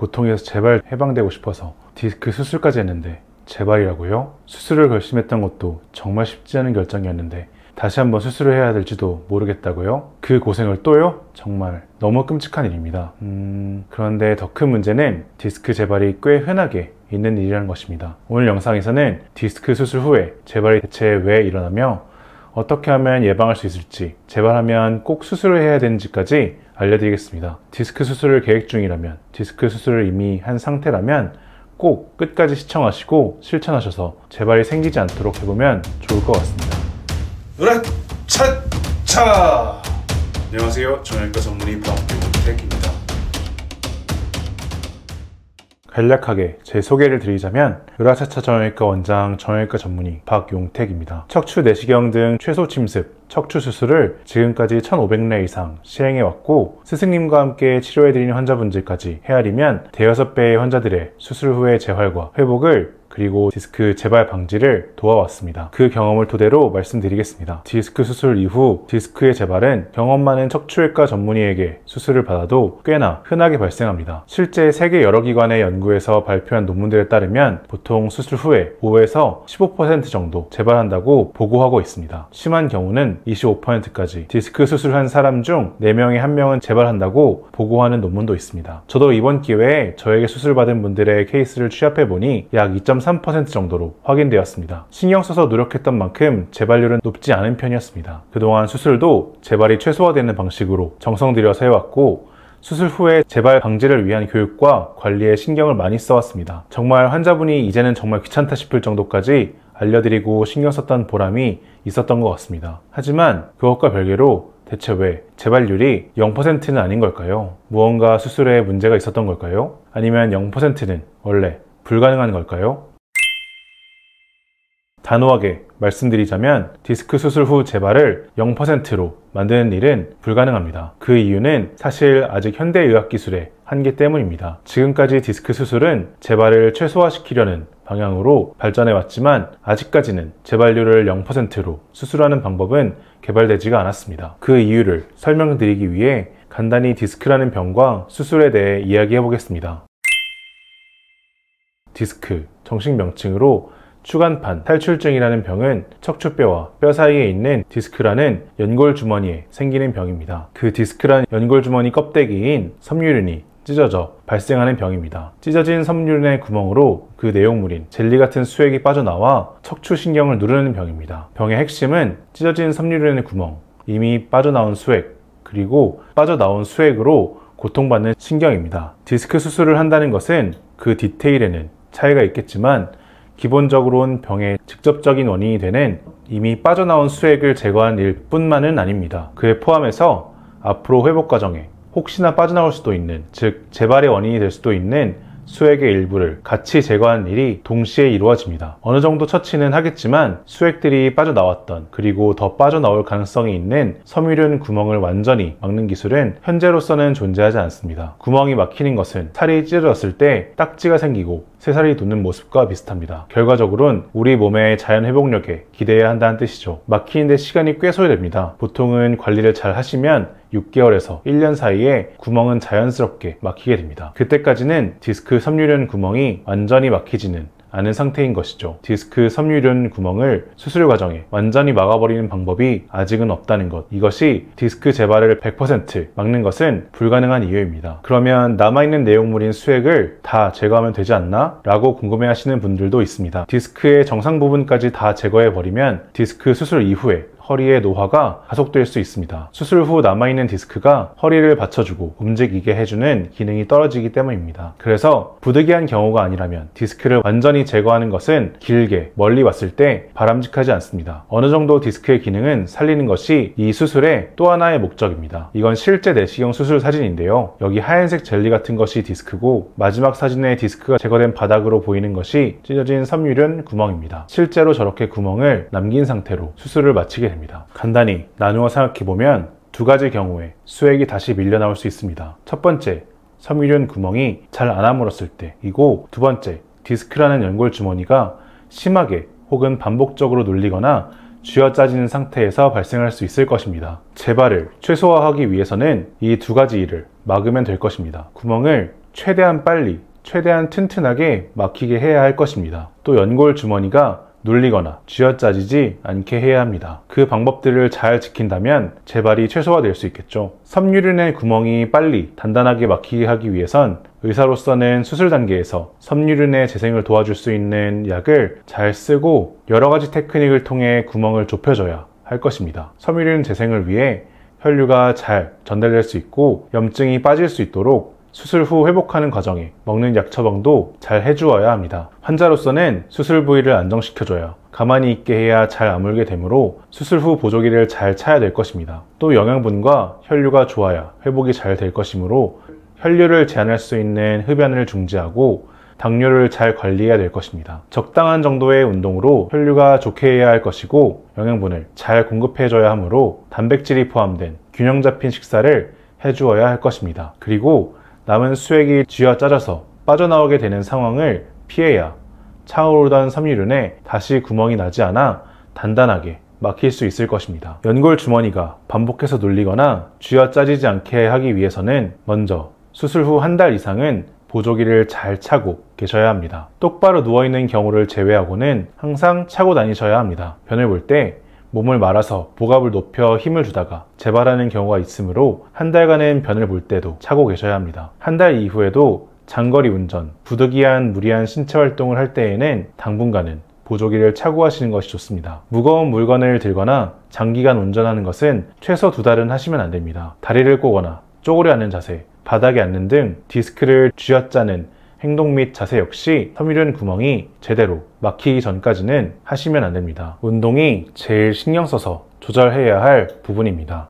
고통에서 제발 해방되고 싶어서 디스크 수술까지 했는데 제발이라고요? 수술을 결심했던 것도 정말 쉽지 않은 결정이었는데 다시 한번 수술을 해야 될지도 모르겠다고요? 그 고생을 또요? 정말 너무 끔찍한 일입니다. 그런데 더 큰 문제는 디스크 재발이 꽤 흔하게 있는 일이라는 것입니다. 오늘 영상에서는 디스크 수술 후에 재발이 대체 왜 일어나며 어떻게 하면 예방할 수 있을지, 재발하면 꼭 수술을 해야 되는지까지 알려드리겠습니다. 디스크 수술을 계획 중이라면, 디스크 수술을 이미 한 상태라면 꼭 끝까지 시청하시고 실천하셔서 재발이 생기지 않도록 해보면 좋을 것 같습니다. 으라차차! 안녕하세요. 정형외과 전문의 박용택입니다. 간략하게 제 소개를 드리자면 으라차차 정형외과 원장 정형외과 전문의 박용택입니다. 척추 내시경 등 최소 침습, 척추 수술을 지금까지 1500례 이상 시행해왔고 스승님과 함께 치료해드리는 환자분들까지 헤아리면 대여섯 배의 환자들의 수술 후의 재활과 회복을 그리고 디스크 재발 방지를 도와왔습니다. 그 경험을 토대로 말씀드리겠습니다. 디스크 수술 이후 디스크의 재발은 경험 많은 척추외과 전문의에게 수술을 받아도 꽤나 흔하게 발생합니다. 실제 세계 여러 기관의 연구에서 발표한 논문들에 따르면 보통 수술 후에 5에서 15% 정도 재발한다고 보고하고 있습니다. 심한 경우는 25%까지 디스크 수술한 사람 중 4명에 1명은 재발한다고 보고하는 논문도 있습니다. 저도 이번 기회에 저에게 수술받은 분들의 케이스를 취합해보니 약 2.3% 정도로 확인되었습니다. 신경 써서 노력했던 만큼 재발률은 높지 않은 편이었습니다. 그동안 수술도 재발이 최소화되는 방식으로 정성 들여서 해왔고 수술 후에 재발 방지를 위한 교육과 관리에 신경을 많이 써왔습니다. 정말 환자분이 이제는 정말 귀찮다 싶을 정도까지 알려드리고 신경 썼던 보람이 있었던 것 같습니다. 하지만 그것과 별개로 대체 왜 재발률이 0%는 아닌 걸까요? 무언가 수술에 문제가 있었던 걸까요? 아니면 0%는 원래 불가능한 걸까요? 단호하게 말씀드리자면 디스크 수술 후 재발을 0%로 만드는 일은 불가능합니다. 그 이유는 사실 아직 현대의학 기술의 한계 때문입니다. 지금까지 디스크 수술은 재발을 최소화시키려는 방향으로 발전해 왔지만 아직까지는 재발률을 0%로 수술하는 방법은 개발되지가 않았습니다. 그 이유를 설명드리기 위해 간단히 디스크라는 병과 수술에 대해 이야기해 보겠습니다. 디스크, 정식 명칭으로 추간판 탈출증이라는 병은 척추뼈와 뼈 사이에 있는 디스크라는 연골주머니에 생기는 병입니다. 그 디스크란 연골주머니 껍데기인 섬유륜이 찢어져 발생하는 병입니다. 찢어진 섬유륜의 구멍으로 그 내용물인 젤리 같은 수액이 빠져나와 척추신경을 누르는 병입니다. 병의 핵심은 찢어진 섬유륜의 구멍, 이미 빠져나온 수액, 그리고 빠져나온 수액으로 고통받는 신경입니다. 디스크 수술을 한다는 것은 그 디테일에는 차이가 있겠지만 기본적으로는 병의 직접적인 원인이 되는 이미 빠져나온 수액을 제거한 일뿐만은 아닙니다. 그에 포함해서 앞으로 회복 과정에 혹시나 빠져나올 수도 있는, 즉 재발의 원인이 될 수도 있는 수액의 일부를 같이 제거하는 일이 동시에 이루어집니다. 어느 정도 처치는 하겠지만 수액들이 빠져나왔던, 그리고 더 빠져나올 가능성이 있는 섬유륜 구멍을 완전히 막는 기술은 현재로서는 존재하지 않습니다. 구멍이 막히는 것은 살이 찢어졌을 때 딱지가 생기고 새살이 돋는 모습과 비슷합니다. 결과적으로는 우리 몸의 자연 회복력에 기대해야 한다는 뜻이죠. 막히는데 시간이 꽤 소요됩니다. 보통은 관리를 잘 하시면 6개월에서 1년 사이에 구멍은 자연스럽게 막히게 됩니다. 그때까지는 디스크 섬유륜 구멍이 완전히 막히지는 않은 상태인 것이죠. 디스크 섬유륜 구멍을 수술 과정에 완전히 막아버리는 방법이 아직은 없다는 것, 이것이 디스크 재발을 100% 막는 것은 불가능한 이유입니다. 그러면 남아있는 내용물인 수액을 다 제거하면 되지 않나? 라고 궁금해 하시는 분들도 있습니다. 디스크의 정상 부분까지 다 제거해버리면 디스크 수술 이후에 허리의 노화가 가속될 수 있습니다. 수술 후 남아있는 디스크가 허리를 받쳐주고 움직이게 해주는 기능이 떨어지기 때문입니다. 그래서 부득이한 경우가 아니라면 디스크를 완전히 제거하는 것은 길게 멀리 봤을 때 바람직하지 않습니다. 어느 정도 디스크의 기능은 살리는 것이 이 수술의 또 하나의 목적입니다. 이건 실제 내시경 수술 사진인데요. 여기 하얀색 젤리 같은 것이 디스크고 마지막 사진의 디스크가 제거된 바닥으로 보이는 것이 찢어진 섬유륜 구멍입니다. 실제로 저렇게 구멍을 남긴 상태로 수술을 마치게 됩니다. 간단히 나누어 생각해보면 두 가지 경우에 수액이 다시 밀려나올 수 있습니다. 첫 번째, 섬유륜 구멍이 잘 안 아물었을 때이고, 두 번째, 디스크라는 연골주머니가 심하게 혹은 반복적으로 눌리거나 쥐어짜지는 상태에서 발생할 수 있을 것입니다. 재발을 최소화하기 위해서는 이 두 가지 일을 막으면 될 것입니다. 구멍을 최대한 빨리, 최대한 튼튼하게 막히게 해야 할 것입니다. 또 연골 주머니가 눌리거나 쥐어짜지지 않게 해야 합니다. 그 방법들을 잘 지킨다면 재발이 최소화될 수 있겠죠. 섬유륜의 구멍이 빨리 단단하게 막히게 하기 위해선 의사로서는 수술 단계에서 섬유륜의 재생을 도와줄 수 있는 약을 잘 쓰고 여러 가지 테크닉을 통해 구멍을 좁혀줘야 할 것입니다. 섬유륜 재생을 위해 혈류가 잘 전달될 수 있고 염증이 빠질 수 있도록 수술 후 회복하는 과정에 먹는 약 처방도 잘 해주어야 합니다. 환자로서는 수술 부위를 안정시켜줘야 가만히 있게 해야 잘 아물게 되므로 수술 후 보조기를 잘 차야 될 것입니다. 또 영양분과 혈류가 좋아야 회복이 잘 될 것이므로 혈류를 제한할 수 있는 흡연을 중지하고 당뇨를 잘 관리해야 될 것입니다. 적당한 정도의 운동으로 혈류가 좋게 해야 할 것이고 영양분을 잘 공급해줘야 하므로 단백질이 포함된 균형 잡힌 식사를 해주어야 할 것입니다. 그리고 남은 수액이 쥐어짜져서 빠져나오게 되는 상황을 피해야 차오르던 섬유륜에 다시 구멍이 나지 않아 단단하게 막힐 수 있을 것입니다. 연골 주머니가 반복해서 눌리거나 쥐어짜지지 않게 하기 위해서는 먼저 수술 후 한 달 이상은 보조기를 잘 차고 계셔야 합니다. 똑바로 누워있는 경우를 제외하고는 항상 차고 다니셔야 합니다. 변을 볼 때 몸을 말아서 복압을 높여 힘을 주다가 재발하는 경우가 있으므로 한 달간은 변을 볼 때도 차고 계셔야 합니다. 한 달 이후에도 장거리 운전, 부득이한 무리한 신체 활동을 할 때에는 당분간은 보조기를 차고 하시는 것이 좋습니다. 무거운 물건을 들거나 장기간 운전하는 것은 최소 2달은 하시면 안 됩니다. 다리를 꼬거나 쪼그려 앉는 자세, 바닥에 앉는 등 디스크를 쥐어짜는 행동 및 자세 역시 섬유륜 구멍이 제대로 막히기 전까지는 하시면 안 됩니다. 운동이 제일 신경 써서 조절해야 할 부분입니다.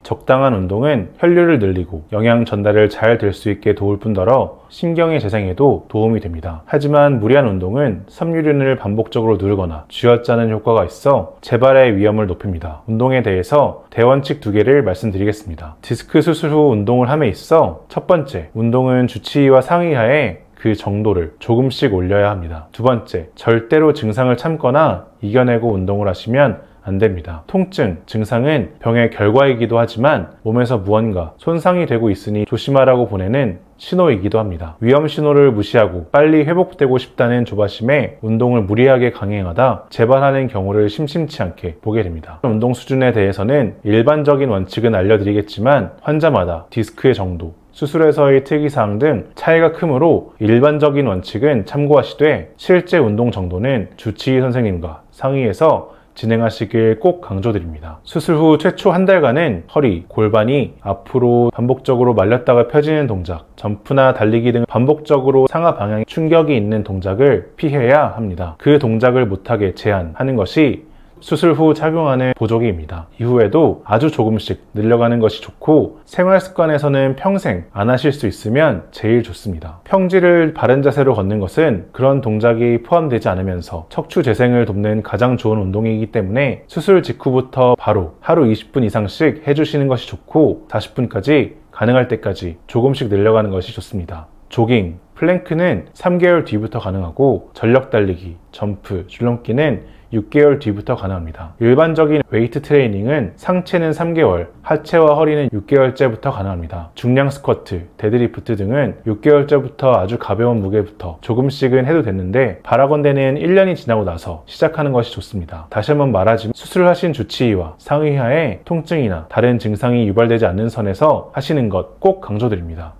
적당한 운동은 혈류를 늘리고 영양 전달을 잘 될 수 있게 도울 뿐더러 신경의 재생에도 도움이 됩니다. 하지만 무리한 운동은 섬유륜을 반복적으로 누르거나 쥐어짜는 효과가 있어 재발의 위험을 높입니다. 운동에 대해서 대원칙 2개를 말씀드리겠습니다. 디스크 수술 후 운동을 함에 있어 첫 번째, 운동은 주치의와 상의하에 그 정도를 조금씩 올려야 합니다. 두 번째, 절대로 증상을 참거나 이겨내고 운동을 하시면 안 됩니다. 통증, 증상은 병의 결과이기도 하지만 몸에서 무언가 손상이 되고 있으니 조심하라고 보내는 신호이기도 합니다. 위험 신호를 무시하고 빨리 회복되고 싶다는 조바심에 운동을 무리하게 강행하다 재발하는 경우를 심심치 않게 보게 됩니다. 운동 수준에 대해서는 일반적인 원칙은 알려드리겠지만 환자마다 디스크의 정도, 수술에서의 특이사항 등 차이가 크므로 일반적인 원칙은 참고하시되 실제 운동 정도는 주치의 선생님과 상의해서 진행하시길 꼭 강조드립니다. 수술 후 최초 한 달간은 허리, 골반이 앞으로 반복적으로 말렸다가 펴지는 동작, 점프나 달리기 등 반복적으로 상하 방향 충격이 있는 동작을 피해야 합니다. 그 동작을 못하게 제한하는 것이 수술 후 착용하는 보조기입니다. 이후에도 아주 조금씩 늘려가는 것이 좋고 생활 습관에서는 평생 안 하실 수 있으면 제일 좋습니다. 평지를 바른 자세로 걷는 것은 그런 동작이 포함되지 않으면서 척추 재생을 돕는 가장 좋은 운동이기 때문에 수술 직후부터 바로 하루 20분 이상씩 해주시는 것이 좋고 40분까지 가능할 때까지 조금씩 늘려가는 것이 좋습니다. 조깅, 플랭크는 3개월 뒤부터 가능하고 전력 달리기, 점프, 줄넘기는 6개월 뒤부터 가능합니다. 일반적인 웨이트 트레이닝은 상체는 3개월, 하체와 허리는 6개월째부터 가능합니다. 중량 스쿼트, 데드리프트 등은 6개월째부터 아주 가벼운 무게부터 조금씩은 해도 됐는데 바라건대는 1년이 지나고 나서 시작하는 것이 좋습니다. 다시 한번 말하지만 수술을 하신 주치의와 상의하에 통증이나 다른 증상이 유발되지 않는 선에서 하시는 것 꼭 강조드립니다.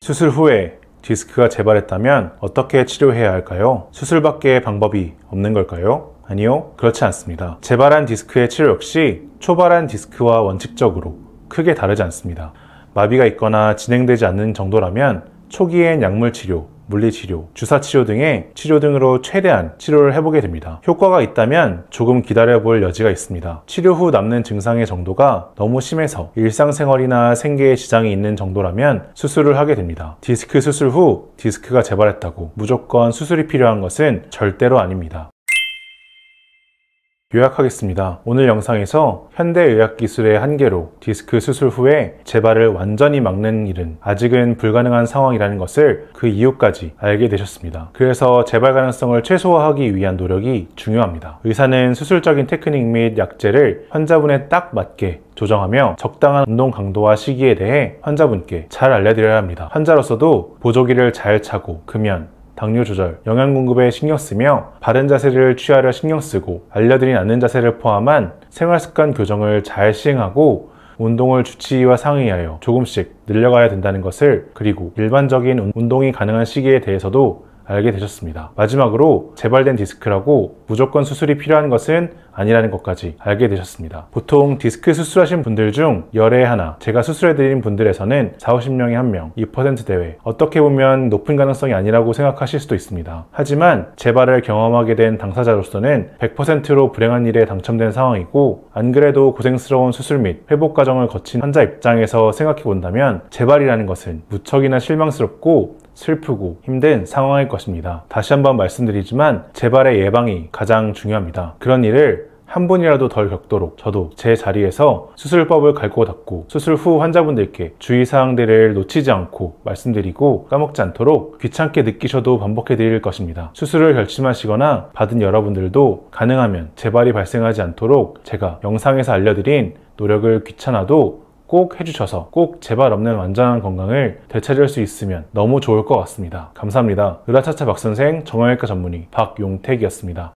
수술 후에 디스크가 재발했다면 어떻게 치료해야 할까요? 수술밖에 방법이 없는 걸까요? 아니요, 그렇지 않습니다. 재발한 디스크의 치료 역시 초발한 디스크와 원칙적으로 크게 다르지 않습니다. 마비가 있거나 진행되지 않는 정도라면 초기엔 약물치료, 물리치료, 주사치료 등의 치료 등으로 최대한 치료를 해보게 됩니다. 효과가 있다면 조금 기다려볼 여지가 있습니다. 치료 후 남는 증상의 정도가 너무 심해서 일상생활이나 생계에 지장이 있는 정도라면 수술을 하게 됩니다. 디스크 수술 후 디스크가 재발했다고 무조건 수술이 필요한 것은 절대로 아닙니다. 요약하겠습니다. 오늘 영상에서 현대의학기술의 한계로 디스크 수술 후에 재발을 완전히 막는 일은 아직은 불가능한 상황이라는 것을 그 이유까지 알게 되셨습니다. 그래서 재발 가능성을 최소화하기 위한 노력이 중요합니다. 의사는 수술적인 테크닉 및 약제를 환자분에 딱 맞게 조정하며 적당한 운동 강도와 시기에 대해 환자분께 잘 알려드려야 합니다. 환자로서도 보조기를 잘 차고 금연, 당뇨 조절, 영양 공급에 신경 쓰며 바른 자세를 취하려 신경 쓰고 알려드린 앉는 자세를 포함한 생활습관 교정을 잘 시행하고 운동을 주치의와 상의하여 조금씩 늘려가야 된다는 것을, 그리고 일반적인 운동이 가능한 시기에 대해서도 알게 되셨습니다. 마지막으로 재발된 디스크라고 무조건 수술이 필요한 것은 아니라는 것까지 알게 되셨습니다. 보통 디스크 수술하신 분들 중 열에 하나, 제가 수술해드린 분들에서는 40~50명에 1명, 2% 대외, 어떻게 보면 높은 가능성이 아니라고 생각하실 수도 있습니다. 하지만 재발을 경험하게 된 당사자로서는 100%로 불행한 일에 당첨된 상황이고, 안 그래도 고생스러운 수술 및 회복 과정을 거친 환자 입장에서 생각해 본다면 재발이라는 것은 무척이나 실망스럽고 슬프고 힘든 상황일 것입니다. 다시 한번 말씀드리지만 재발의 예방이 가장 중요합니다. 그런 일을 한 분이라도 덜 겪도록 저도 제 자리에서 수술법을 갈고 닦고 수술 후 환자분들께 주의사항들을 놓치지 않고 말씀드리고 까먹지 않도록 귀찮게 느끼셔도 반복해 드릴 것입니다. 수술을 결심하시거나 받은 여러분들도 가능하면 재발이 발생하지 않도록 제가 영상에서 알려드린 노력을 귀찮아도 꼭 해주셔서 꼭 재발 없는 완전한 건강을 되찾을 수 있으면 너무 좋을 것 같습니다. 감사합니다. 의라차차 박선생 정형외과 전문의 박용택이었습니다.